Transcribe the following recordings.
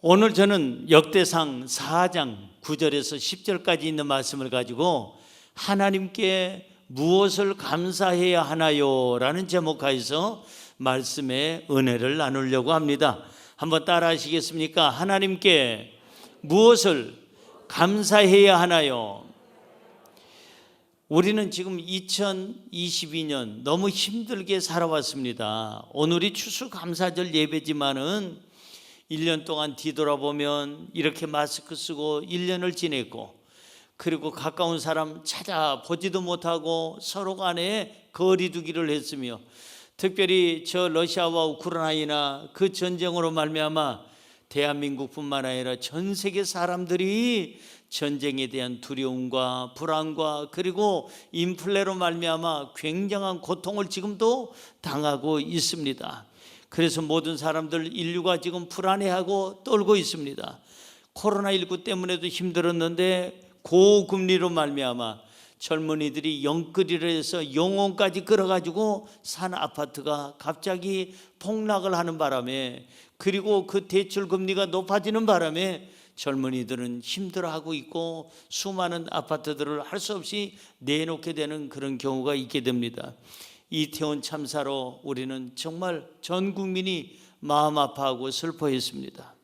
오늘 저는 역대상 4장 9절에서 10절까지 있는 말씀을 가지고 하나님께 무엇을 감사해야 하나요? 라는 제목하에서 말씀의 은혜를 나누려고 합니다. 한번 따라 하시겠습니까? 하나님께 무엇을 감사해야 하나요? 우리는 지금 2022년 너무 힘들게 살아왔습니다. 오늘이 추수감사절 예배지만은 1년 동안 뒤돌아보면 이렇게 마스크 쓰고 1년을 지냈고, 그리고 가까운 사람 찾아보지도 못하고 서로 간에 거리 두기를 했으며, 특별히 저 러시아와 우크라이나 그 전쟁으로 말미암아 대한민국뿐만 아니라 전 세계 사람들이 전쟁에 대한 두려움과 불안과 그리고 인플레로 말미암아 굉장한 고통을 지금도 당하고 있습니다. 그래서 모든 사람들, 인류가 지금 불안해하고 떨고 있습니다. 코로나19 때문에도 힘들었는데 고금리로 말미암아 젊은이들이 영끌이를 해서 영혼까지 끌어가지고 산 아파트가 갑자기 폭락을 하는 바람에, 그리고 그 대출금리가 높아지는 바람에 젊은이들은 힘들어하고 있고 수많은 아파트들을 할 수 없이 내놓게 되는 그런 경우가 있게 됩니다. 이태원 참사로 우리는 정말 전 국민이 마음 아파하고 슬퍼했습니다.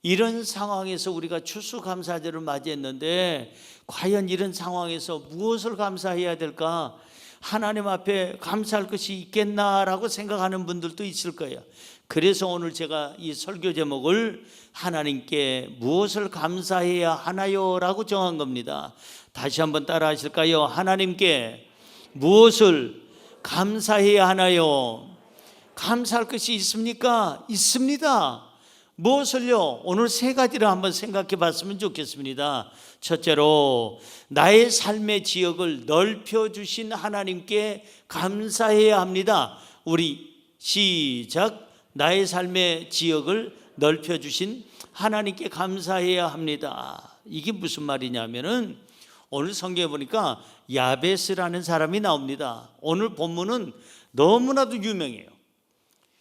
이런 상황에서 우리가 추수감사절을 맞이했는데 과연 이런 상황에서 무엇을 감사해야 될까? 하나님 앞에 감사할 것이 있겠나라고 생각하는 분들도 있을 거예요. 그래서 오늘 제가 이 설교 제목을 하나님께 무엇을 감사해야 하나요? 라고 정한 겁니다. 다시 한번 따라 하실까요? 하나님께 무엇을 감사해야 하나요? 감사할 것이 있습니까? 있습니다. 무엇을요? 오늘 세 가지를 한번 생각해 봤으면 좋겠습니다. 첫째로, 나의 삶의 지역을 넓혀주신 하나님께 감사해야 합니다. 우리 시작. 나의 삶의 지역을 넓혀주신 하나님께 감사해야 합니다. 이게 무슨 말이냐면은 오늘 성경에 보니까 야베스라는 사람이 나옵니다. 오늘 본문은 너무나도 유명해요.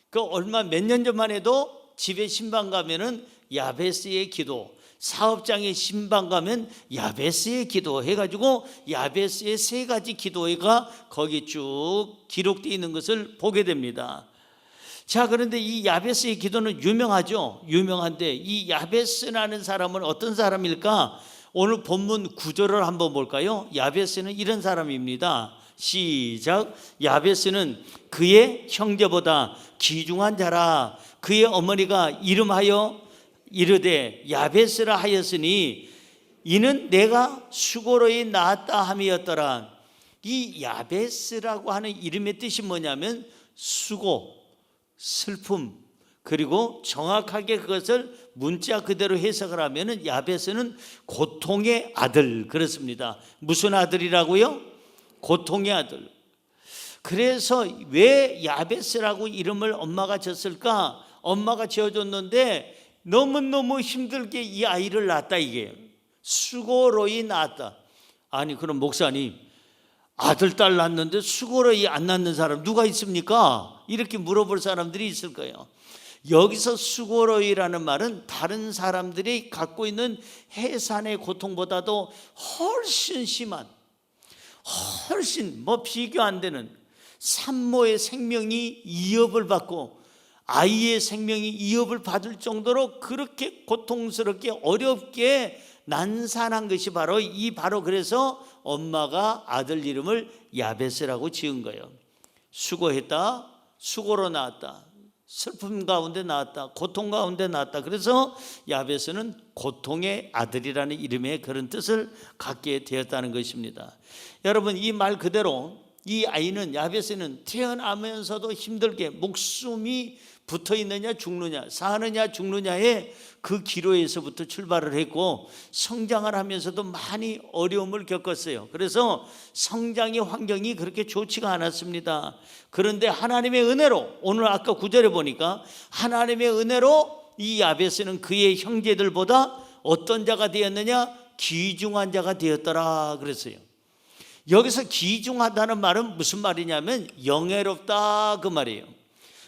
그 얼마 몇 년 전만 해도 집에 신방 가면은 야베스의 기도, 사업장에 신방 가면 야베스의 기도 해가지고 야베스의 세 가지 기도가 거기 쭉 기록되어 있는 것을 보게 됩니다. 자, 그런데 이 야베스의 기도는 유명하죠. 유명한데 이 야베스라는 사람은 어떤 사람일까? 오늘 본문 9절을 한번 볼까요? 야베스는 이런 사람입니다. 시작. 야베스는 그의 형제보다 귀중한 자라. 그의 어머니가 이름하여 이르되 야베스라 하였으니 이는 내가 수고로이 낳았다 함이었더라. 이 야베스라고 하는 이름의 뜻이 뭐냐면 수고, 슬픔, 그리고 정확하게 그것을 문자 그대로 해석을 하면 야베스는 고통의 아들, 그렇습니다. 무슨 아들이라고요? 고통의 아들. 그래서 왜 야베스라고 이름을 엄마가 졌을까? 엄마가 지어줬는데 너무너무 힘들게 이 아이를 낳았다, 이게 수고로이 낳았다. 아니, 그럼 목사님, 아들 딸 낳았는데 수고로이 안 낳는 사람 누가 있습니까? 이렇게 물어볼 사람들이 있을 거예요. 여기서 수고로이라는 말은 다른 사람들이 갖고 있는 해산의 고통보다도 훨씬 심한, 훨씬 비교 안 되는 산모의 생명이 위협을 받고 아이의 생명이 위협을 받을 정도로 그렇게 고통스럽게 어렵게 난산한 것이 바로 그래서 엄마가 아들 이름을 야베스라고 지은 거예요. 수고했다, 수고로 낳았다, 슬픔 가운데 낳았다, 고통 가운데 낳았다. 그래서 야베스는 고통의 아들이라는 이름의 그런 뜻을 갖게 되었다는 것입니다. 여러분, 이 말 그대로 이 아이는, 야베스는 태어나면서도 힘들게 목숨이 붙어 있느냐 죽느냐, 사느냐 죽느냐의 그 기로에서부터 출발을 했고 성장을 하면서도 많이 어려움을 겪었어요. 그래서 성장의 환경이 그렇게 좋지가 않았습니다. 그런데 하나님의 은혜로, 오늘 아까 9절에 보니까 하나님의 은혜로 이 야베스는 그의 형제들보다 어떤 자가 되었느냐? 귀중한 자가 되었더라 그랬어요. 여기서 귀중하다는 말은 무슨 말이냐면 영예롭다 그 말이에요.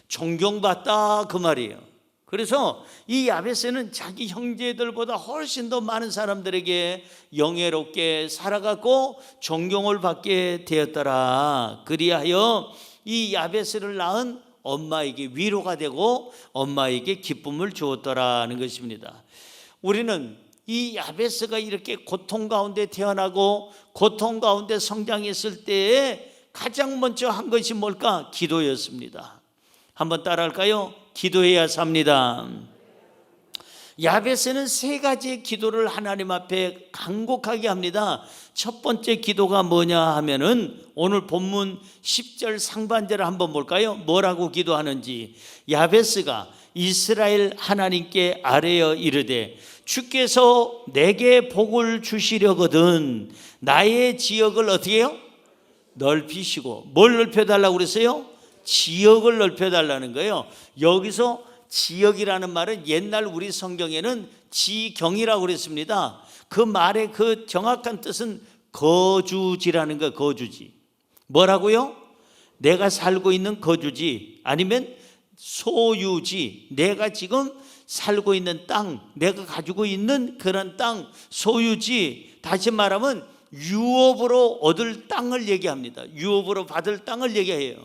존경받다 그 말이에요. 그래서 이 야베스는 자기 형제들보다 훨씬 더 많은 사람들에게 영예롭게 살아가고 존경을 받게 되었더라. 그리하여 이 야베스를 낳은 엄마에게 위로가 되고 엄마에게 기쁨을 주었더라는 것입니다. 우리는 이 야베스가 이렇게 고통 가운데 태어나고 고통 가운데 성장했을 때에 가장 먼저 한 것이 뭘까? 기도였습니다. 한번 따라할까요? 기도해야 삽니다. 야베스는 세 가지의 기도를 하나님 앞에 간곡하게 합니다. 첫 번째 기도가 뭐냐 하면은 오늘 본문 10절 상반절을 한번 볼까요? 뭐라고 기도하는지. 야베스가 이스라엘 하나님께 아뢰어 이르되 주께서 내게 복을 주시려거든 나의 지역을 어떻게 해요? 넓히시고. 뭘 넓혀달라고 그랬어요? 지역을 넓혀달라는 거예요. 여기서 지역이라는 말은 옛날 우리 성경에는 지경이라고 그랬습니다. 그 말의 그 정확한 뜻은 거주지라는 거예요. 거주지. 뭐라고요? 내가 살고 있는 거주지, 아니면 소유지, 내가 지금 살고 있는 땅, 내가 가지고 있는 그런 땅, 소유지. 다시 말하면 유업으로 얻을 땅을 얘기합니다. 유업으로 받을 땅을 얘기해요.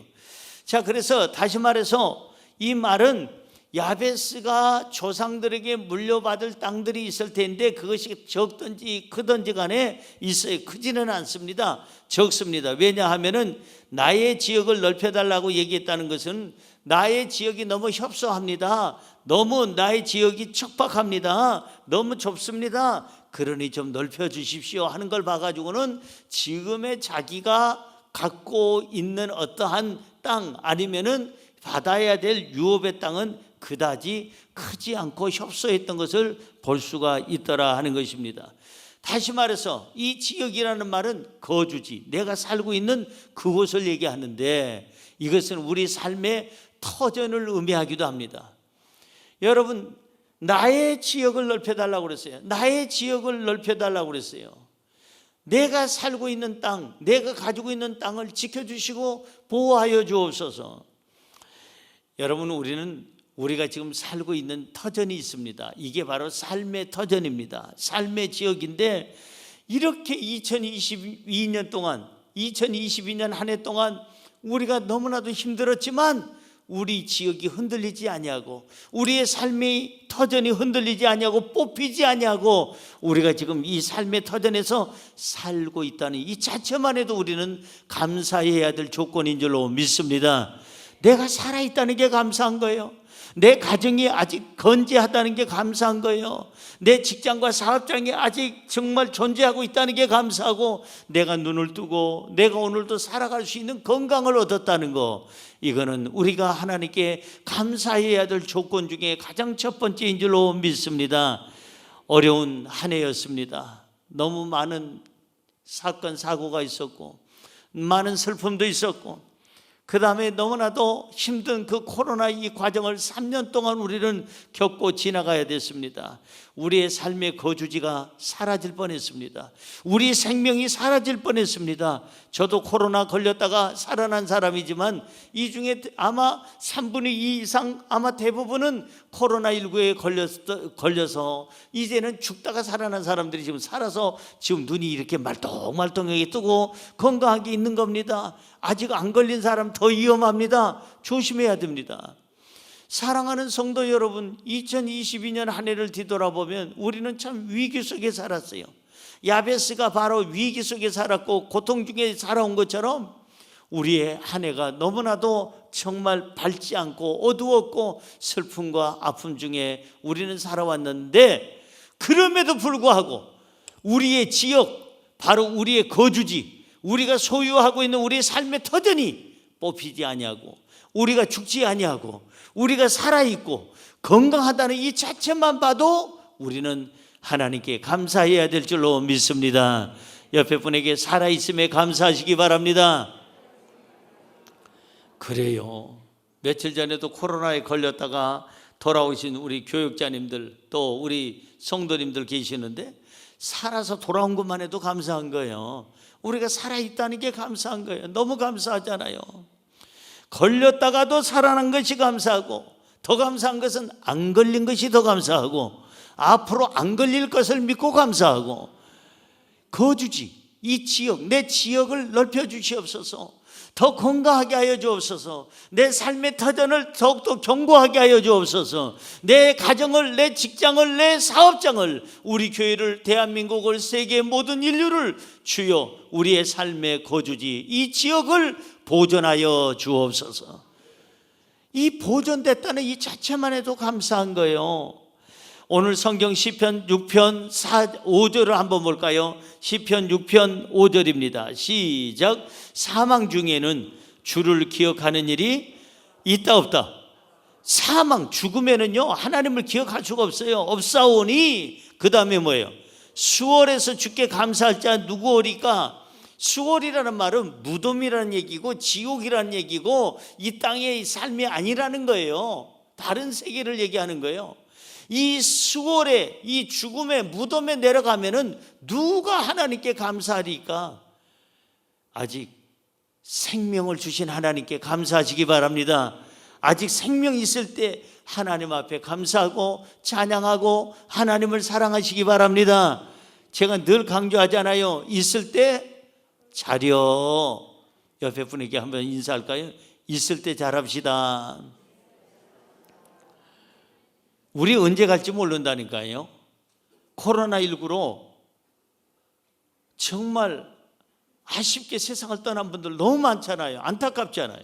자, 그래서 다시 말해서 이 말은 야베스가 조상들에게 물려받을 땅들이 있을 텐데 그것이 적든지 크든지 간에 있어요. 크지는 않습니다. 적습니다. 왜냐하면은 나의 지역을 넓혀달라고 얘기했다는 것은 나의 지역이 너무 협소합니다. 너무 나의 지역이 척박합니다. 너무 좁습니다. 그러니 좀 넓혀주십시오 하는 걸 봐가지고는 지금의 자기가 갖고 있는 어떠한 땅, 아니면은 받아야 될 유업의 땅은 그다지 크지 않고 협소했던 것을 볼 수가 있더라 하는 것입니다. 다시 말해서 이 지역이라는 말은 거주지, 내가 살고 있는 그곳을 얘기하는데 이것은 우리 삶의 터전을 의미하기도 합니다. 여러분, 나의 지역을 넓혀달라고 그랬어요. 나의 지역을 넓혀달라고 그랬어요. 내가 살고 있는 땅, 내가 가지고 있는 땅을 지켜주시고 보호하여 주옵소서. 여러분, 우리가 지금 살고 있는 터전이 있습니다. 이게 바로 삶의 터전입니다. 삶의 지역인데 이렇게 2022년 동안, 2022년 한 해 동안 우리가 너무나도 힘들었지만 우리 지역이 흔들리지 아니하고 우리의 삶의 터전이 흔들리지 아니하고 뽑히지 아니하고 우리가 지금 이 삶의 터전에서 살고 있다는 이 자체만 해도 우리는 감사해야 될 조건인 줄로 믿습니다. 내가 살아있다는 게 감사한 거예요. 내 가정이 아직 건재하다는 게 감사한 거예요. 내 직장과 사업장이 아직 정말 존재하고 있다는 게 감사하고, 내가 눈을 뜨고 내가 오늘도 살아갈 수 있는 건강을 얻었다는 거, 이거는 우리가 하나님께 감사해야 될 조건 중에 가장 첫 번째인 줄로 믿습니다. 어려운 한 해였습니다. 너무 많은 사건 사고가 있었고 많은 슬픔도 있었고, 그 다음에 너무나도 힘든 그 코로나 이 과정을 3년 동안 우리는 겪고 지나가야 됐습니다. 우리의 삶의 거주지가 사라질 뻔했습니다. 우리 생명이 사라질 뻔했습니다. 저도 코로나 걸렸다가 살아난 사람이지만 이 중에 아마 3분의 2 이상, 아마 대부분은 코로나19에 걸려서 이제는 죽다가 살아난 사람들이 지금 살아서 지금 눈이 이렇게 말똥말똥하게 뜨고 건강하게 있는 겁니다. 아직 안 걸린 사람 더 위험합니다. 조심해야 됩니다. 사랑하는 성도 여러분, 2022년 한 해를 뒤돌아보면 우리는 참 위기 속에 살았어요. 야베스가 바로 위기 속에 살았고 고통 중에 살아온 것처럼 우리의 한 해가 너무나도 정말 밝지 않고 어두웠고 슬픔과 아픔 중에 우리는 살아왔는데, 그럼에도 불구하고 우리의 지역, 바로 우리의 거주지, 우리가 소유하고 있는 우리의 삶의 터전이 뽑히지 아니하고 우리가 죽지 아니하고 우리가 살아있고 건강하다는 이 자체만 봐도 우리는 하나님께 감사해야 될 줄로 믿습니다. 옆에 분에게 살아있음에 감사하시기 바랍니다. 그래요, 며칠 전에도 코로나에 걸렸다가 돌아오신 우리 교육자님들, 또 우리 성도님들 계시는데 살아서 돌아온 것만 해도 감사한 거예요. 우리가 살아있다는 게 감사한 거예요. 너무 감사하잖아요. 걸렸다가도 살아난 것이 감사하고 더 감사한 것은 안 걸린 것이 더 감사하고 앞으로 안 걸릴 것을 믿고 감사하고 거주지, 이 지역, 내 지역을 넓혀 주시옵소서. 더 건강하게 하여 주옵소서. 내 삶의 터전을 더욱더 견고하게 하여 주옵소서. 내 가정을, 내 직장을, 내 사업장을, 우리 교회를, 대한민국을, 세계 모든 인류를 주여 우리의 삶의 거주지, 이 지역을 보존하여 주옵소서. 이 보존됐다는 이 자체만 해도 감사한 거예요. 오늘 성경 시편 6편 5절을 한번 볼까요? 시편 6편 5절입니다. 시작. 사망 중에는 주를 기억하는 일이 있다 없다? 사망, 죽음에는요 하나님을 기억할 수가 없어요. 없사오니 그 다음에 뭐예요? 수월에서 주께 감사할 자 누구오리까? 수월이라는 말은 무덤이라는 얘기고 지옥이라는 얘기고 이 땅의 삶이 아니라는 거예요. 다른 세계를 얘기하는 거예요. 이 수월에, 이 죽음의 무덤에 내려가면은 누가 하나님께 감사하리까? 아직 생명을 주신 하나님께 감사하시기 바랍니다. 아직 생명이 있을 때 하나님 앞에 감사하고 찬양하고 하나님을 사랑하시기 바랍니다. 제가 늘 강조하잖아요. 있을 때 잘여. 옆에 분에게 한번 인사할까요? 있을 때 잘합시다. 우리 언제 갈지 모른다니까요. 코로나19로 정말 아쉽게 세상을 떠난 분들 너무 많잖아요. 안타깝잖아요.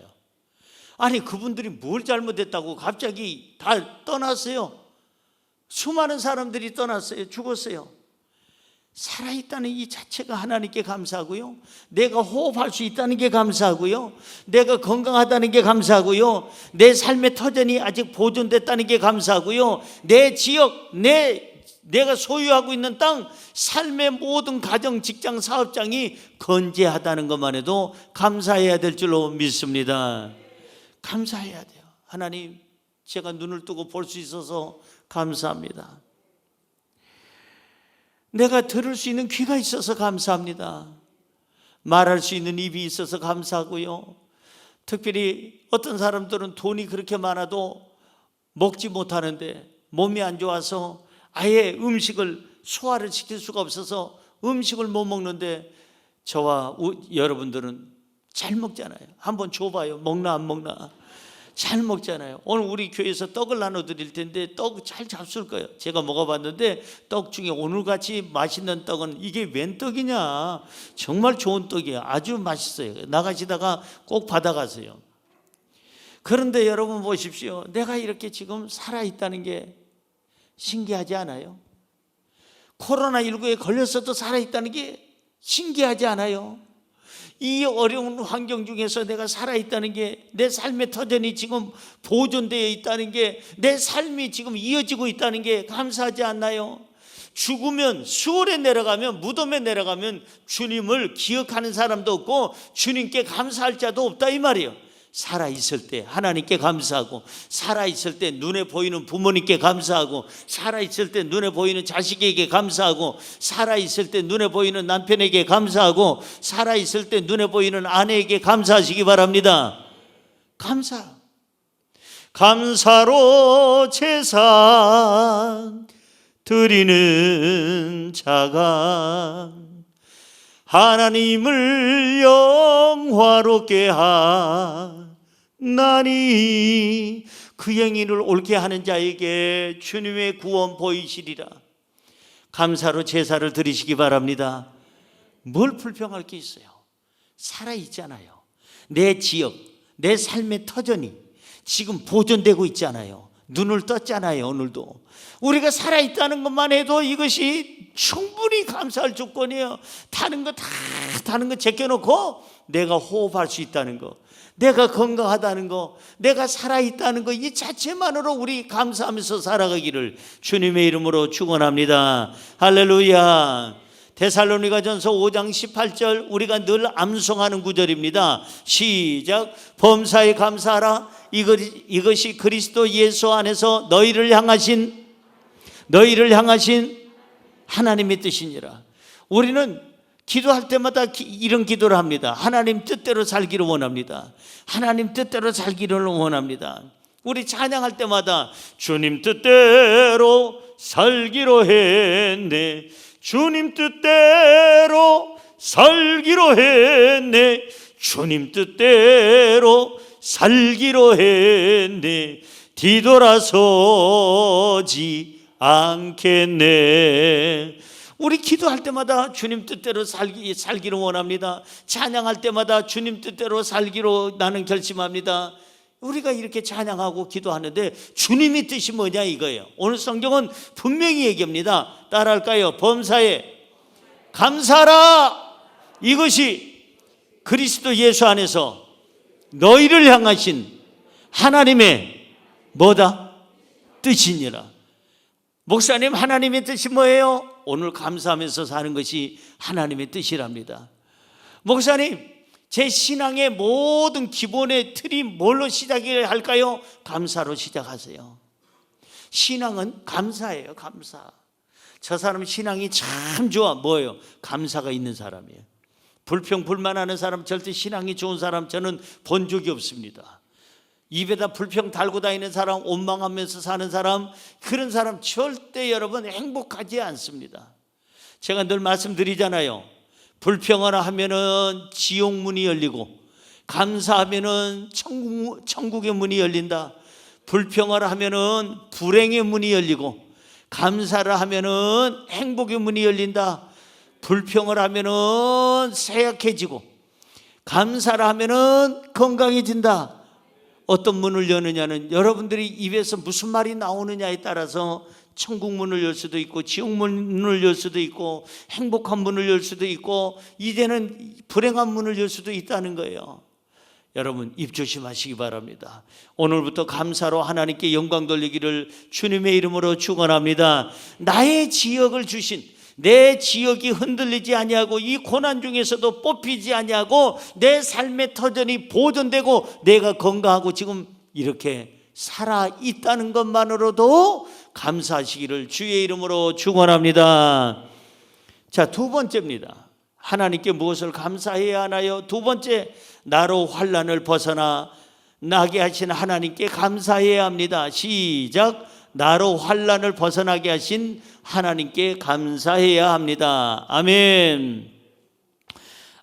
아니 그분들이 뭘 잘못했다고 갑자기 다 떠났어요. 수많은 사람들이 떠났어요. 죽었어요. 살아있다는 이 자체가 하나님께 감사하고요. 내가 호흡할 수 있다는 게 감사하고요. 내가 건강하다는 게 감사하고요. 내 삶의 터전이 아직 보존됐다는 게 감사하고요. 내 지역, 내가 소유하고 있는 땅, 삶의 모든 가정, 직장, 사업장이 건재하다는 것만 해도 감사해야 될 줄로 믿습니다. 감사해야 돼요. 하나님, 제가 눈을 뜨고 볼 수 있어서 감사합니다. 내가 들을 수 있는 귀가 있어서 감사합니다. 말할 수 있는 입이 있어서 감사하고요. 특별히 어떤 사람들은 돈이 그렇게 많아도 먹지 못하는데 몸이 안 좋아서 아예 음식을 소화를 시킬 수가 없어서 음식을 못 먹는데 저와 여러분들은 잘 먹잖아요. 한번 줘봐요. 먹나 안 먹나. 잘 먹잖아요. 오늘 우리 교회에서 떡을 나눠드릴 텐데 떡 잘 잡술 거예요. 제가 먹어봤는데 떡 중에 오늘같이 맛있는 떡은 이게 웬 떡이냐. 정말 좋은 떡이에요. 아주 맛있어요. 나가시다가 꼭 받아가세요. 그런데 여러분 보십시오. 내가 이렇게 지금 살아있다는 게 신기하지 않아요? 코로나19에 걸렸어도 살아있다는 게 신기하지 않아요? 이 어려운 환경 중에서 내가 살아있다는 게, 내 삶의 터전이 지금 보존되어 있다는 게, 내 삶이 지금 이어지고 있다는 게 감사하지 않나요? 죽으면, 수월에 내려가면, 무덤에 내려가면 주님을 기억하는 사람도 없고 주님께 감사할 자도 없다 이 말이에요. 살아있을 때 하나님께 감사하고, 살아있을 때 눈에 보이는 부모님께 감사하고, 살아있을 때 눈에 보이는 자식에게 감사하고, 살아있을 때 눈에 보이는 남편에게 감사하고, 살아있을 때 눈에 보이는 아내에게 감사하시기 바랍니다. 감사로 제사 드리는 자가 하나님을 영화롭게 하나니 그 행위를 옳게 하는 자에게 주님의 구원 보이시리라. 감사로 제사를 드리시기 바랍니다. 뭘 불평할 게 있어요? 살아있잖아요. 내 지역, 내 삶의 터전이 지금 보존되고 있잖아요. 눈을 떴잖아요. 오늘도 우리가 살아있다는 것만 해도 이것이 충분히 감사할 조건이에요. 다른 거 제껴놓고 내가 호흡할 수 있다는 거, 내가 건강하다는 거, 내가 살아있다는 거, 이 자체만으로 우리 감사하면서 살아가기를 주님의 이름으로 축원합니다. 할렐루야. 데살로니가전서 5장 18절 우리가 늘 암송하는 구절입니다. 시작. 범사에 감사하라. 이것이 그리스도 예수 안에서 너희를 향하신 하나님의 뜻이니라. 우리는 기도할 때마다 이런 기도를 합니다. 하나님 뜻대로 살기를 원합니다. 하나님 뜻대로 살기를 원합니다. 우리 찬양할 때마다 주님 뜻대로 살기로 했네, 주님 뜻대로 살기로 했네, 주님 뜻대로 살기로 했네, 뒤돌아서지 않겠네. 우리 기도할 때마다 주님 뜻대로 살기를 원합니다. 찬양할 때마다 주님 뜻대로 살기로 나는 결심합니다. 우리가 이렇게 찬양하고 기도하는데 주님의 뜻이 뭐냐 이거예요. 오늘 성경은 분명히 얘기합니다. 따라할까요? 범사에 감사하라. 이것이 그리스도 예수 안에서 너희를 향하신 하나님의 뭐다? 뜻이니라. 목사님, 하나님의 뜻이 뭐예요? 오늘 감사하면서 사는 것이 하나님의 뜻이랍니다. 목사님, 제 신앙의 모든 기본의 틀이 뭘로 시작을 할까요? 감사로 시작하세요. 신앙은 감사예요. 감사. 저 사람 신앙이 참 좋아. 뭐예요? 감사가 있는 사람이에요. 불평 불만하는 사람, 절대 신앙이 좋은 사람 저는 본 적이 없습니다. 입에다 불평 달고 다니는 사람, 원망하면서 사는 사람, 그런 사람 절대 여러분 행복하지 않습니다. 제가 늘 말씀드리잖아요. 불평을 하면은 지옥문이 열리고 감사하면은 천국의 문이 열린다. 불평을 하면은 불행의 문이 열리고 감사를 하면은 행복의 문이 열린다. 불평을 하면은 쇠약해지고 감사를 하면은 건강해진다. 어떤 문을 여느냐는 여러분들이 입에서 무슨 말이 나오느냐에 따라서 천국 문을 열 수도 있고 지옥 문을 열 수도 있고 행복한 문을 열 수도 있고 이제는 불행한 문을 열 수도 있다는 거예요. 여러분 입 조심하시기 바랍니다. 오늘부터 감사로 하나님께 영광 돌리기를 주님의 이름으로 축원합니다. 나의 지역을 주신, 내 지역이 흔들리지 아니하고 이 고난 중에서도 뽑히지 아니하고 내 삶의 터전이 보존되고 내가 건강하고 지금 이렇게 살아있다는 것만으로도 감사하시기를 주의 이름으로 축원합니다. 자, 두 번째입니다. 하나님께 무엇을 감사해야 하나요? 두 번째, 나로 환난을 벗어나 나게 하신 하나님께 감사해야 합니다. 시작. 나로 환난을 벗어나게 하신 하나님께 감사해야 합니다. 아멘.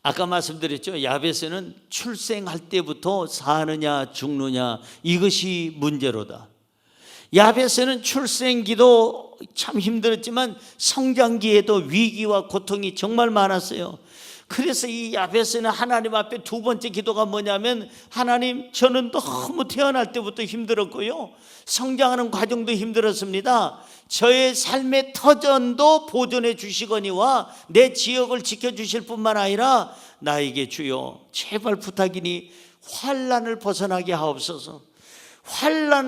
아까 말씀드렸죠. 야베스는 출생할 때부터 사느냐 죽느냐 이것이 문제로다. 야베스는 출생기도 참 힘들었지만 성장기에도 위기와 고통이 정말 많았어요. 그래서 이 야베스는 하나님 앞에 두 번째 기도가 뭐냐면, 하나님, 저는 너무 태어날 때부터 힘들었고요, 성장하는 과정도 힘들었습니다. 저의 삶의 터전도 보존해 주시거니와 내 지역을 지켜주실 뿐만 아니라 나에게 주여 제발 부탁이니 환난을 벗어나게 하옵소서. 환난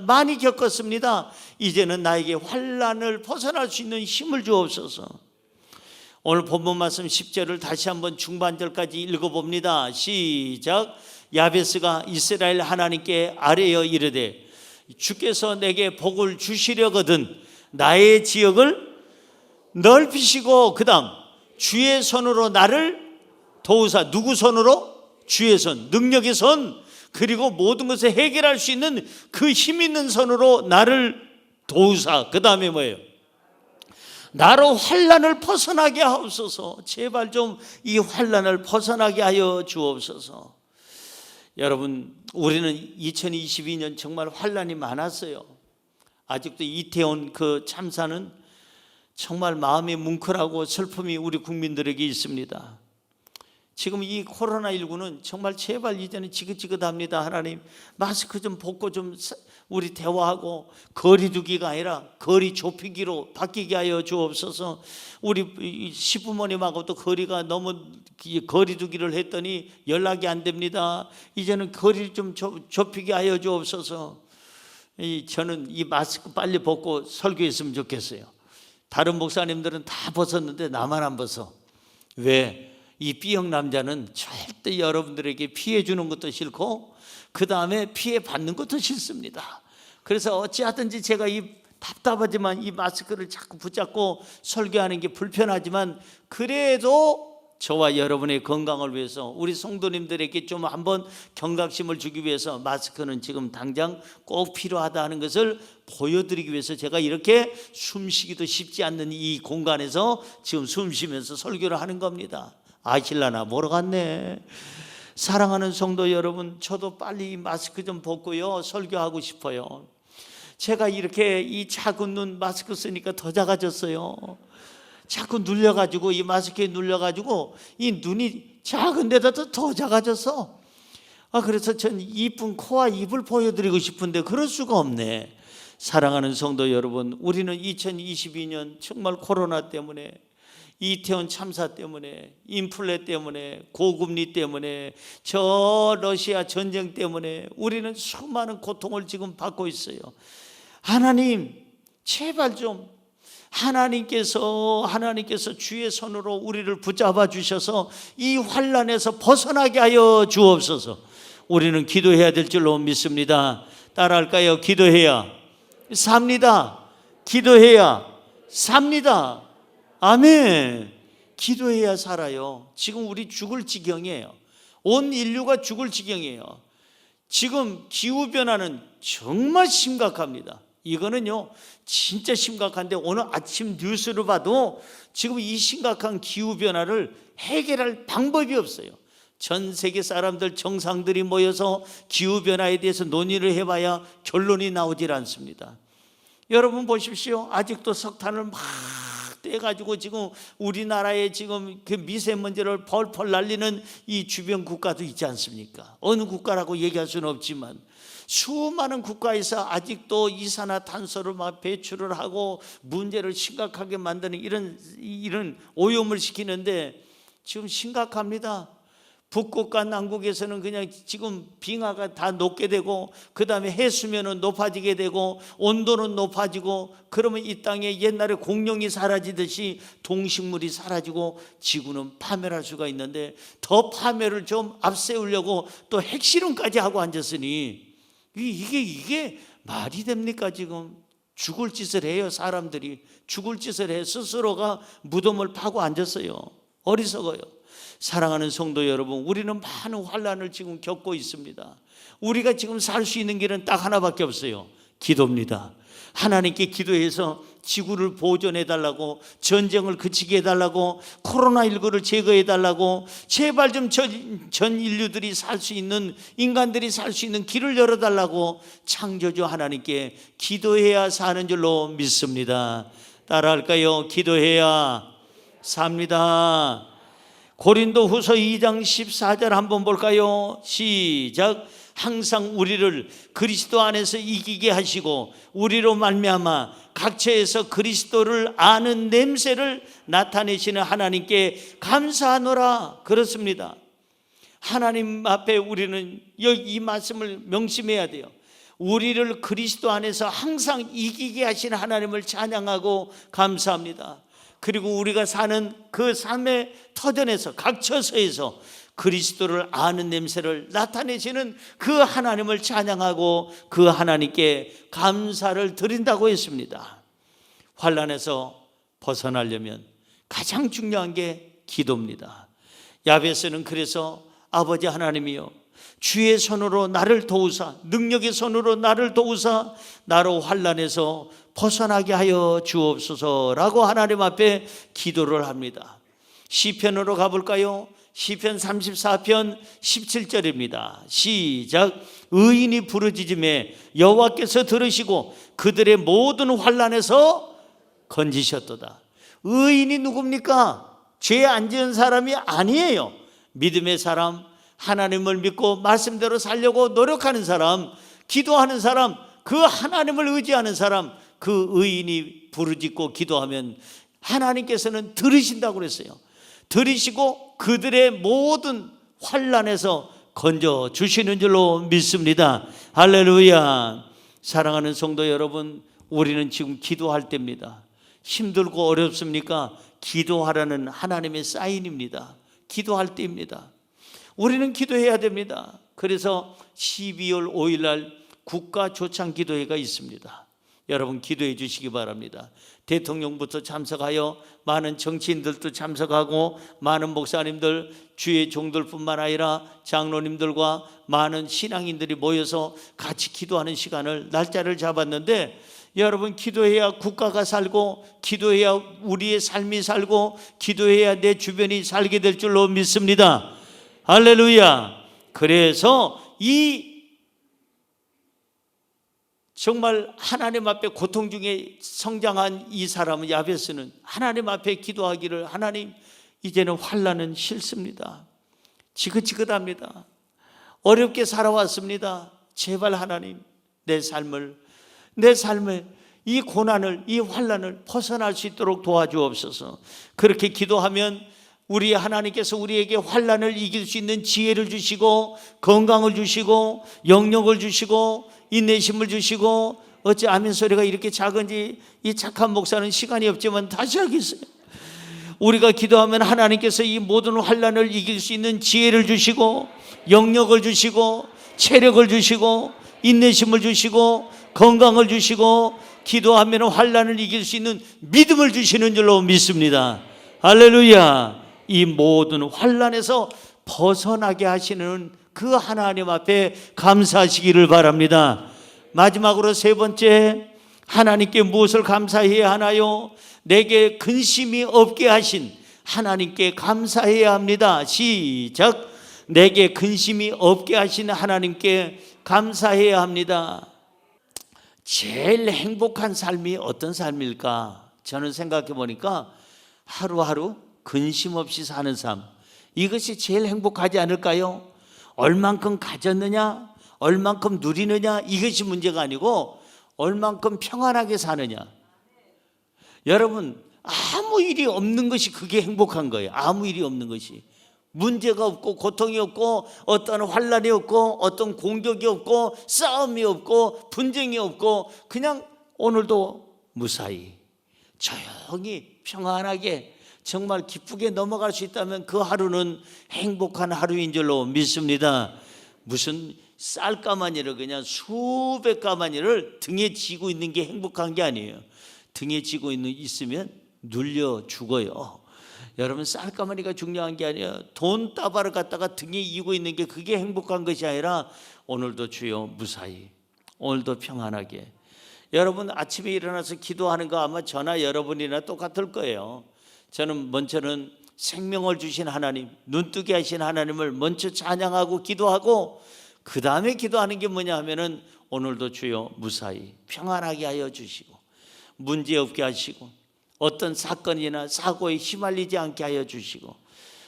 많이 겪었습니다. 이제는 나에게 환난을 벗어날 수 있는 힘을 주옵소서. 오늘 본문 말씀 10절을 다시 한번 중반절까지 읽어봅니다. 시작. 야베스가 이스라엘 하나님께 아뢰어 이르되, 주께서 내게 복을 주시려거든 나의 지역을 넓히시고 그 다음 주의 손으로 나를 도우사. 누구 손으로? 주의 손, 능력의 손, 그리고 모든 것을 해결할 수 있는 그 힘 있는 손으로 나를 도우사. 그 다음에 뭐예요? 나로 환난을 벗어나게 하옵소서. 제발 좀 이 환난을 벗어나게 하여 주옵소서. 여러분, 우리는 2022년 정말 환난이 많았어요. 아직도 이태원 그 참사는 정말 마음이 뭉클하고 슬픔이 우리 국민들에게 있습니다. 지금 이 코로나19는 정말 제발 이제는 지긋지긋합니다. 하나님, 마스크 좀 벗고 좀 우리 대화하고 거리 두기가 아니라 거리 좁히기로 바뀌게 하여 주옵소서. 우리 시부모님하고도 거리가 너무 거리 두기를 했더니 연락이 안 됩니다. 이제는 거리를 좀 좁히게 하여 주옵소서. 저는 이 마스크 빨리 벗고 설교했으면 좋겠어요. 다른 목사님들은 다 벗었는데 나만 안 벗어. 왜? 이 B형 남자는 절대 여러분들에게 피해 주는 것도 싫고 그 다음에 피해 받는 것도 싫습니다. 그래서 어찌하든지 제가 이 답답하지만 이 마스크를 자꾸 붙잡고 설교하는 게 불편하지만 그래도 저와 여러분의 건강을 위해서 우리 성도님들에게 좀 한번 경각심을 주기 위해서 마스크는 지금 당장 꼭 필요하다 하는 것을 보여드리기 위해서 제가 이렇게 숨쉬기도 쉽지 않는 이 공간에서 지금 숨쉬면서 설교를 하는 겁니다. 아실라나 모르 갔네. 사랑하는 성도 여러분, 저도 빨리 마스크 좀 벗고요 설교하고 싶어요. 제가 이렇게 이 작은 눈 마스크 쓰니까 더 작아졌어요. 자꾸 눌려가지고, 이 마스크에 눌려가지고 이 눈이 작은 데다 더 작아졌어. 그래서 전 이쁜 코와 입을 보여드리고 싶은데 그럴 수가 없네. 사랑하는 성도 여러분, 우리는 2022년 정말 코로나 때문에, 이태원 참사 때문에, 인플레 때문에, 고금리 때문에, 저 러시아 전쟁 때문에 우리는 수많은 고통을 지금 받고 있어요. 하나님, 제발 좀 하나님께서 주의 손으로 우리를 붙잡아 주셔서 이 환난에서 벗어나게 하여 주옵소서. 우리는 기도해야 될 줄로 믿습니다. 따라할까요? 기도해야 삽니다. 기도해야 삽니다. 아멘. 기도해야 살아요. 지금 우리 죽을 지경이에요. 온 인류가 죽을 지경이에요. 지금 기후변화는 정말 심각합니다. 이거는요 진짜 심각한데, 오늘 아침 뉴스를 봐도 지금 이 심각한 기후변화를 해결할 방법이 없어요. 전 세계 사람들, 정상들이 모여서 기후변화에 대해서 논의를 해봐야 결론이 나오질 않습니다. 여러분 보십시오. 아직도 석탄을 막 떼가지고 지금 우리나라에 지금 그 미세먼지를 펄펄 날리는 이 주변 국가도 있지 않습니까? 어느 국가라고 얘기할 수는 없지만 수많은 국가에서 아직도 이산화탄소를 막 배출을 하고 문제를 심각하게 만드는 이런 오염을 시키는데 지금 심각합니다. 북극과 남극에서는 그냥 지금 빙하가 다 녹게 되고, 그 다음에 해수면은 높아지게 되고, 온도는 높아지고, 그러면 이 땅에 옛날에 공룡이 사라지듯이 동식물이 사라지고 지구는 파멸할 수가 있는데, 더 파멸을 좀 앞세우려고 또 핵실험까지 하고 앉았으니 이게 말이 됩니까? 지금 죽을 짓을 해요. 사람들이 죽을 짓을 해 스스로가 무덤을 파고 앉았어요. 어리석어요. 사랑하는 성도 여러분, 우리는 많은 환난을 지금 겪고 있습니다. 우리가 지금 살 수 있는 길은 딱 하나밖에 없어요. 기도입니다. 하나님께 기도해서 지구를 보존해 달라고, 전쟁을 그치게 해달라고, 코로나19를 제거해 달라고, 제발 좀 전 인류들이 살 수 있는, 인간들이 살 수 있는 길을 열어달라고 창조주 하나님께 기도해야 사는 줄로 믿습니다. 따라할까요? 기도해야 삽니다. 고린도후서 2장 14절 한번 볼까요? 시작. 항상 우리를 그리스도 안에서 이기게 하시고 우리로 말미암아 각처에서 그리스도를 아는 냄새를 나타내시는 하나님께 감사하노라. 그렇습니다. 하나님 앞에 우리는 이 말씀을 명심해야 돼요. 우리를 그리스도 안에서 항상 이기게 하시는 하나님을 찬양하고 감사합니다. 그리고 우리가 사는 그 삶의 터전에서, 각처서에서 그리스도를 아는 냄새를 나타내시는 그 하나님을 찬양하고 그 하나님께 감사를 드린다고 했습니다. 환난에서 벗어나려면 가장 중요한 게 기도입니다. 야베스는 그래서 아버지 하나님이여, 주의 손으로 나를 도우사, 능력의 손으로 나를 도우사 나로 환난에서 벗어나게 하여 주옵소서라고 하나님 앞에 기도를 합니다. 시편으로 가볼까요? 시편 34편 17절입니다. 시작. 의인이 부르짖음에 여호와께서 들으시고 그들의 모든 환난에서 건지셨도다. 의인이 누굽니까? 죄 안 지은 사람이 아니에요. 믿음의 사람, 하나님을 믿고 말씀대로 살려고 노력하는 사람, 기도하는 사람, 그 하나님을 의지하는 사람, 그 의인이 부르짖고 기도하면 하나님께서는 들으신다고 그랬어요. 들으시고 그들의 모든 환난에서 건져 주시는 줄로 믿습니다. 할렐루야. 사랑하는 성도 여러분, 우리는 지금 기도할 때입니다. 힘들고 어렵습니까? 기도하라는 하나님의 사인입니다. 기도할 때입니다. 우리는 기도해야 됩니다. 그래서 12월 5일 날 국가 조창 기도회가 있습니다. 여러분 기도해 주시기 바랍니다. 대통령부터 참석하여 많은 정치인들도 참석하고 많은 목사님들, 주의 종들뿐만 아니라 장로님들과 많은 신앙인들이 모여서 같이 기도하는 시간을, 날짜를 잡았는데, 여러분 기도해야 국가가 살고, 기도해야 우리의 삶이 살고, 기도해야 내 주변이 살게 될 줄로 믿습니다. 할렐루야. 그래서 이 정말 하나님 앞에 고통 중에 성장한 이 사람은, 야베스는 하나님 앞에 기도하기를, 하나님 이제는 환난은 싫습니다. 지긋지긋합니다. 어렵게 살아왔습니다. 제발 하나님 내 삶을 이 고난을, 이 환난을 벗어날 수 있도록 도와주옵소서. 그렇게 기도하면 우리 하나님께서 우리에게 환난을 이길 수 있는 지혜를 주시고, 건강을 주시고, 영역을 주시고, 인내심을 주시고. 어찌 아멘 소리가 이렇게 작은지 이 착한 목사는 시간이 없지만 다시 하겠어요. 우리가 기도하면 하나님께서 이 모든 환난을 이길 수 있는 지혜를 주시고, 영역을 주시고, 체력을 주시고, 인내심을 주시고, 건강을 주시고, 기도하면 환난을 이길 수 있는 믿음을 주시는 줄로 믿습니다. 할렐루야. 이 모든 환난에서 벗어나게 하시는 그 하나님 앞에 감사하시기를 바랍니다. 마지막으로 세 번째, 하나님께 무엇을 감사해야 하나요? 내게 근심이 없게 하신 하나님께 감사해야 합니다. 시작. 내게 근심이 없게 하신 하나님께 감사해야 합니다. 제일 행복한 삶이 어떤 삶일까? 저는 생각해 보니까 하루하루 근심 없이 사는 삶, 이것이 제일 행복하지 않을까요? 얼만큼 가졌느냐, 얼만큼 누리느냐, 이것이 문제가 아니고 얼만큼 평안하게 사느냐. 여러분, 아무 일이 없는 것이 그게 행복한 거예요. 아무 일이 없는 것이. 문제가 없고 고통이 없고 어떤 환난이 없고 어떤 공격이 없고 싸움이 없고 분쟁이 없고, 그냥 오늘도 무사히 조용히 평안하게 정말 기쁘게 넘어갈 수 있다면 그 하루는 행복한 하루인 줄로 믿습니다. 무슨 쌀가마니를, 그냥 수백 가마니를 등에 지고 있는 게 행복한 게 아니에요. 등에 지고 있으면 눌려 죽어요. 여러분, 쌀가마니가 중요한 게 아니에요. 돈 따발을 갖다가 등에 이고 있는 게 그게 행복한 것이 아니라, 오늘도 주여 무사히, 오늘도 평안하게. 여러분 아침에 일어나서 기도하는 거 아마 저나 여러분이나 똑같을 거예요. 저는 먼저는 생명을 주신 하나님, 눈뜨게 하신 하나님을 먼저 찬양하고 기도하고, 그 다음에 기도하는 게 뭐냐 하면은, 오늘도 주여 무사히 평안하게 하여 주시고, 문제 없게 하시고, 어떤 사건이나 사고에 휘말리지 않게 하여 주시고,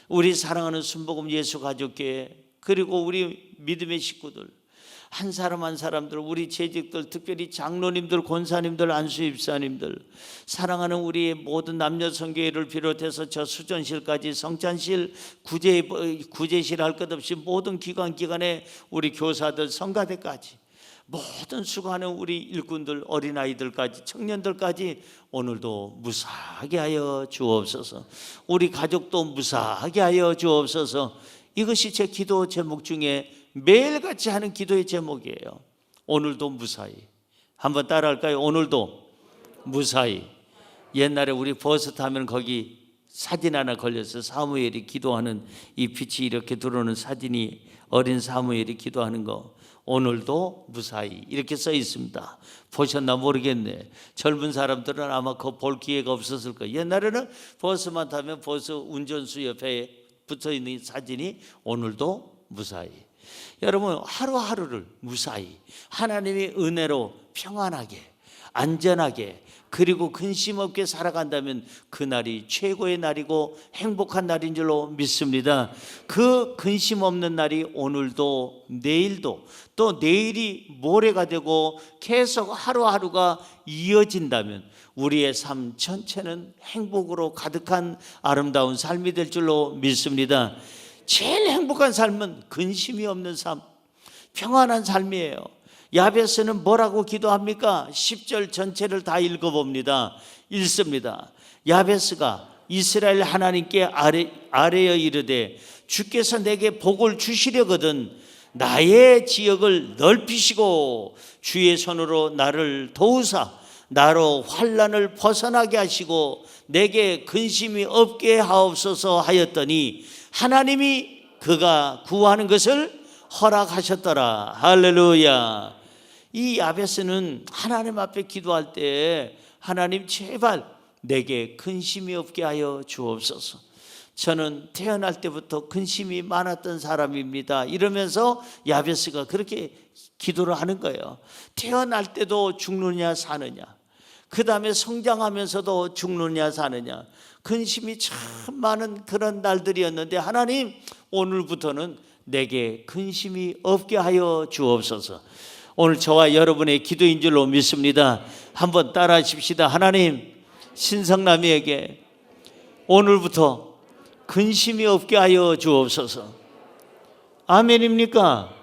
우리 사랑하는 순복음 예수 가족교회, 그리고 우리 믿음의 식구들 한 사람 한 사람들, 우리 재직들, 특별히 장로님들, 권사님들, 안수입사님들, 사랑하는 우리 모든 남녀 성교회를 비롯해서 저 수전실까지, 성찬실, 구제실 할 것 없이 모든 기관에 우리 교사들, 성가대까지 모든 수고하는 우리 일꾼들, 어린아이들까지, 청년들까지 오늘도 무사하게 하여 주옵소서. 우리 가족도 무사하게 하여 주옵소서. 이것이 제 기도 제목 중에 매일같이 하는 기도의 제목이에요. 오늘도 무사히. 한번 따라할까요? 오늘도 무사히. 옛날에 우리 버스 타면 거기 사진 하나 걸려서 사무엘이 기도하는, 이 빛이 이렇게 들어오는 사진이 어린 사무엘이 기도하는 거, 오늘도 무사히 이렇게 써 있습니다. 보셨나 모르겠네. 젊은 사람들은 아마 그거 볼 기회가 없었을 거예요. 옛날에는 버스만 타면 버스 운전수 옆에 붙어 있는 사진이 오늘도 무사히. 여러분, 하루하루를 무사히 하나님의 은혜로 평안하게, 안전하게, 그리고 근심 없게 살아간다면 그날이 최고의 날이고 행복한 날인 줄로 믿습니다. 그 근심 없는 날이 오늘도 내일도 또 내일이 모레가 되고 계속 하루하루가 이어진다면 우리의 삶 전체는 행복으로 가득한 아름다운 삶이 될 줄로 믿습니다. 제일 행복한 삶은 근심이 없는 삶, 평안한 삶이에요. 야베스는 뭐라고 기도합니까? 10절 전체를 다 읽어봅니다. 읽습니다. 야베스가 이스라엘 하나님께 아뢰어 이르되, 주께서 내게 복을 주시려거든 나의 지역을 넓히시고 주의 손으로 나를 도우사 나로 환난을 벗어나게 하시고 내게 근심이 없게 하옵소서 하였더니 하나님이 그가 구하는 것을 허락하셨더라. 할렐루야. 이 야베스는 하나님 앞에 기도할 때 하나님 제발 내게 근심이 없게 하여 주옵소서. 저는 태어날 때부터 근심이 많았던 사람입니다. 이러면서 야베스가 그렇게 기도를 하는 거예요. 태어날 때도 죽느냐 사느냐, 그 다음에 성장하면서도 죽느냐 사느냐, 근심이 참 많은 그런 날들이었는데 하나님 오늘부터는 내게 근심이 없게 하여 주옵소서. 오늘 저와 여러분의 기도인 줄로 믿습니다. 한번 따라 하십시다. 하나님, 신성남이에게 오늘부터 근심이 없게 하여 주옵소서. 아멘입니까?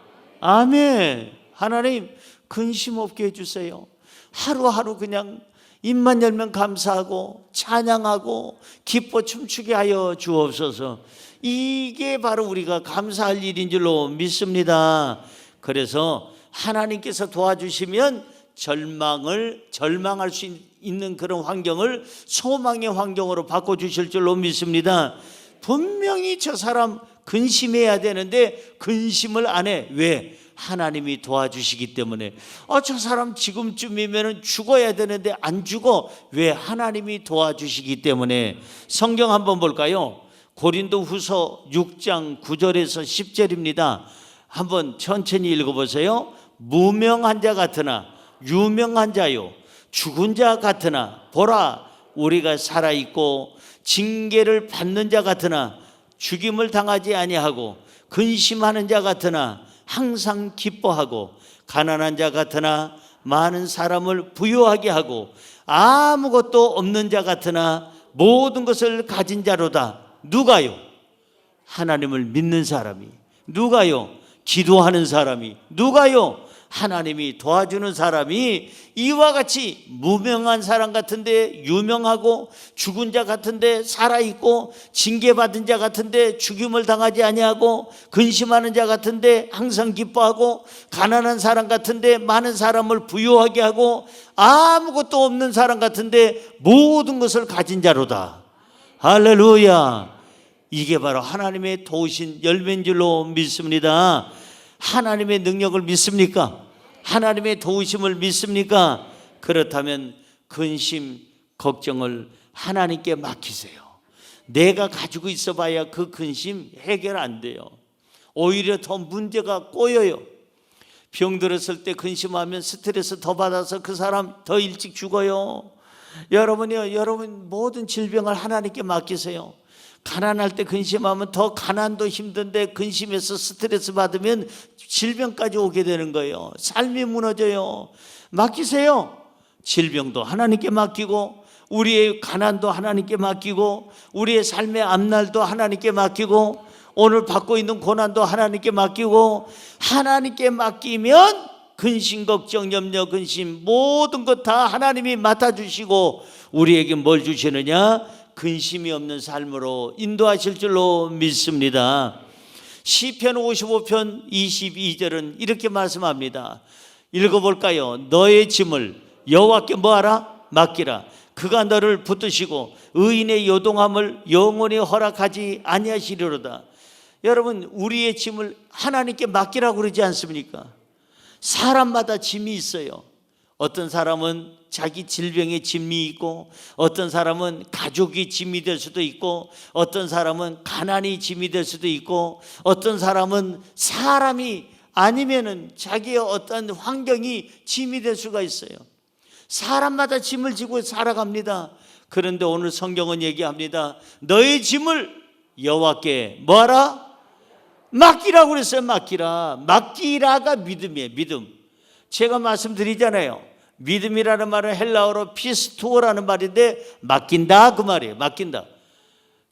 아멘. 하나님 근심 없게 해주세요. 하루하루 그냥 입만 열면 감사하고 찬양하고 기뻐 춤추게 하여 주옵소서. 이게 바로 우리가 감사할 일인 줄로 믿습니다. 그래서 하나님께서 도와주시면 절망할 수 있는 그런 환경을 소망의 환경으로 바꿔주실 줄로 믿습니다. 분명히 저 사람 근심해야 되는데 근심을 안 해. 왜? 하나님이 도와주시기 때문에. 저 사람 지금쯤이면 죽어야 되는데 안 죽어. 왜? 하나님이 도와주시기 때문에. 성경 한번 볼까요? 고린도후서 6장 9절에서 10절입니다. 한번 천천히 읽어보세요. 무명한 자 같으나 유명한 자요, 죽은 자 같으나 보라 우리가 살아있고, 징계를 받는 자 같으나 죽임을 당하지 아니하고, 근심하는 자 같으나 항상 기뻐하고, 가난한 자 같으나 많은 사람을 부유하게 하고, 아무것도 없는 자 같으나 모든 것을 가진 자로다. 누가요? 하나님을 믿는 사람이. 누가요? 기도하는 사람이. 누가요? 하나님이 도와주는 사람이. 이와 같이 무명한 사람 같은데 유명하고, 죽은 자 같은데 살아있고, 징계받은 자 같은데 죽임을 당하지 아니하고, 근심하는 자 같은데 항상 기뻐하고, 가난한 사람 같은데 많은 사람을 부유하게 하고, 아무것도 없는 사람 같은데 모든 것을 가진 자로다. 할렐루야. 이게 바로 하나님의 도우신 열매인 줄로 믿습니다. 하나님의 능력을 믿습니까? 하나님의 도우심을 믿습니까? 그렇다면 근심, 걱정을 하나님께 맡기세요. 내가 가지고 있어 봐야 그 근심 해결 안 돼요. 오히려 더 문제가 꼬여요. 병들었을 때 근심하면 스트레스 더 받아서 그 사람 더 일찍 죽어요. 여러분 모든 질병을 하나님께 맡기세요. 가난할 때 근심하면 더 가난도 힘든데 근심해서 스트레스 받으면 질병까지 오게 되는 거예요. 삶이 무너져요. 맡기세요. 질병도 하나님께 맡기고, 우리의 가난도 하나님께 맡기고, 우리의 삶의 앞날도 하나님께 맡기고, 오늘 받고 있는 고난도 하나님께 맡기고, 하나님께 맡기면 근심, 걱정, 염려, 근심 모든 것 다 하나님이 맡아주시고 우리에게 뭘 주시느냐? 근심이 없는 삶으로 인도하실 줄로 믿습니다. 시편 55편 22절은 이렇게 말씀합니다. 읽어볼까요? 너의 짐을 여호와께 뭐하라? 맡기라. 그가 너를 붙드시고 의인의 요동함을 영원히 허락하지 아니하시리로다. 여러분, 우리의 짐을 하나님께 맡기라고 그러지 않습니까? 사람마다 짐이 있어요. 어떤 사람은 자기 질병의 짐이 있고, 어떤 사람은 가족이 짐이 될 수도 있고, 어떤 사람은 가난이 짐이 될 수도 있고, 어떤 사람은 사람이 아니면은 자기의 어떤 환경이 짐이 될 수가 있어요. 사람마다 짐을 지고 살아갑니다. 그런데 오늘 성경은 얘기합니다. 너의 짐을 여호와께 뭐하라? 맡기라고 그랬어요. 맡기라가 믿음이에요. 믿음. 제가 말씀드리잖아요. 믿음이라는 말은 헬라어로 피스토라는 말인데 맡긴다 그 말이에요. 맡긴다.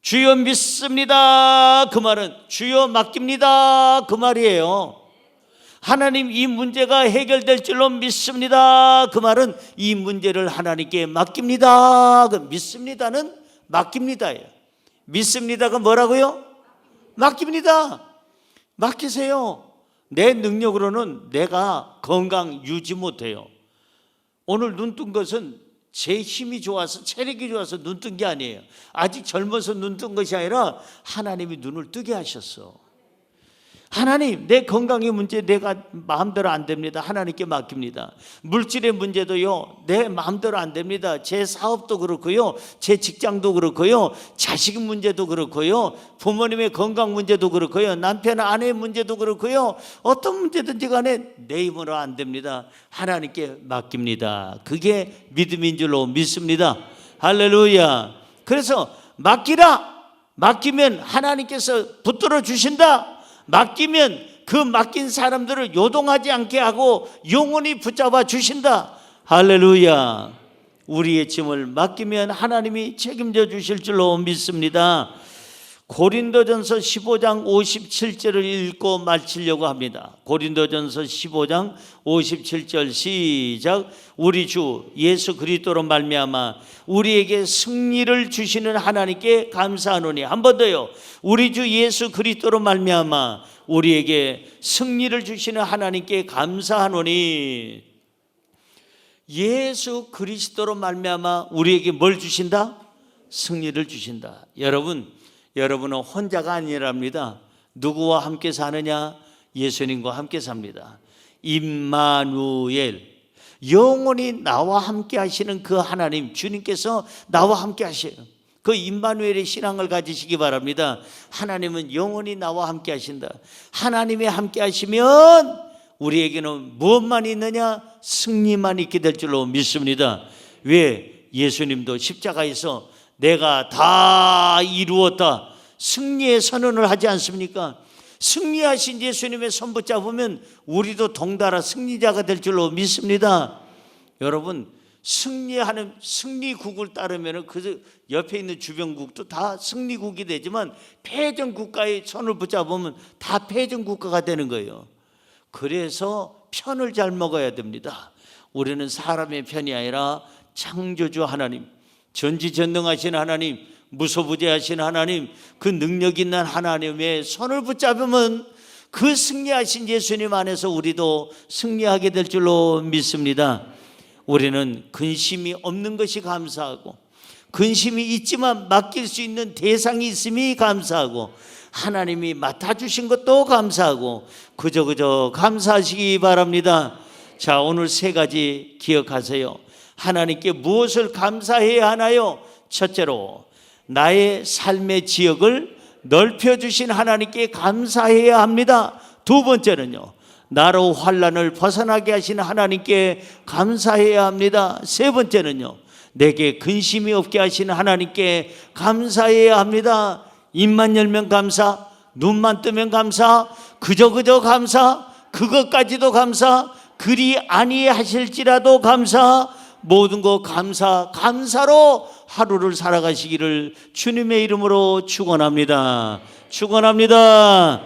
주여 믿습니다 그 말은 주여 맡깁니다 그 말이에요. 하나님 이 문제가 해결될 줄로 믿습니다 그 말은 이 문제를 하나님께 맡깁니다. 그 믿습니다는 맡깁니다예요. 믿습니다가 뭐라고요? 맡깁니다. 맡기세요. 내 능력으로는 내가 건강 유지 못해요. 오늘 눈 뜬 것은 제 힘이 좋아서 체력이 좋아서 눈 뜬 게 아니에요. 아직 젊어서 눈 뜬 것이 아니라 하나님이 눈을 뜨게 하셨어. 하나님, 내 건강의 문제 내가 마음대로 안 됩니다. 하나님께 맡깁니다. 물질의 문제도요, 내 마음대로 안 됩니다. 제 사업도 그렇고요, 제 직장도 그렇고요, 자식 문제도 그렇고요, 부모님의 건강 문제도 그렇고요, 남편 아내의 문제도 그렇고요, 어떤 문제든지 간에 내 힘으로 안 됩니다. 하나님께 맡깁니다. 그게 믿음인 줄로 믿습니다. 할렐루야. 그래서 맡기라. 맡기면 하나님께서 붙들어 주신다. 맡기면 그 맡긴 사람들을 요동하지 않게 하고 영원히 붙잡아 주신다. 할렐루야. 우리의 짐을 맡기면 하나님이 책임져 주실 줄로 믿습니다. 고린도전서 15장 57절을 읽고 마치려고 합니다. 고린도전서 15장 57절 시작. 우리 주 예수 그리스도로 말미암아 우리에게 승리를 주시는 하나님께 감사하노니. 한 번 더요. 우리 주 예수 그리스도로 말미암아 우리에게 승리를 주시는 하나님께 감사하노니. 예수 그리스도로 말미암아 우리에게 뭘 주신다? 승리를 주신다. 여러분은 혼자가 아니랍니다. 누구와 함께 사느냐? 예수님과 함께 삽니다. 임마누엘, 영원히 나와 함께 하시는 그 하나님, 주님께서 나와 함께 하셔요. 그 임마누엘의 신앙을 가지시기 바랍니다. 하나님은 영원히 나와 함께 하신다. 하나님이 함께 하시면 우리에게는 무엇만 있느냐? 승리만 있게 될 줄로 믿습니다. 왜? 예수님도 십자가에서 내가 다 이루었다, 승리의 선언을 하지 않습니까? 승리하신 예수님의 손 붙잡으면 우리도 동달아 승리자가 될 줄로 믿습니다. 여러분, 승리하는 승리국을 따르면 그 옆에 있는 주변국도 다 승리국이 되지만 패전 국가의 손을 붙잡으면 다 패전 국가가 되는 거예요. 그래서 편을 잘 먹어야 됩니다. 우리는 사람의 편이 아니라 창조주 하나님, 전지전능하신 하나님, 무소부재하신 하나님, 그 능력 있는 하나님의 손을 붙잡으면 그 승리하신 예수님 안에서 우리도 승리하게 될 줄로 믿습니다. 우리는 근심이 없는 것이 감사하고, 근심이 있지만 맡길 수 있는 대상이 있음이 감사하고, 하나님이 맡아주신 것도 감사하고, 그저 감사하시기 바랍니다. 자, 오늘 세 가지 기억하세요. 하나님께 무엇을 감사해야 하나요? 첫째로, 나의 삶의 지역을 넓혀주신 하나님께 감사해야 합니다. 두 번째는요, 나로 환난을 벗어나게 하신 하나님께 감사해야 합니다. 세 번째는요, 내게 근심이 없게 하신 하나님께 감사해야 합니다. 입만 열면 감사, 눈만 뜨면 감사, 그저 감사, 그것까지도 감사, 그리 아니하실지라도 감사, 모든 것 감사로 하루를 살아가시기를 주님의 이름으로 축원합니다. 축원합니다.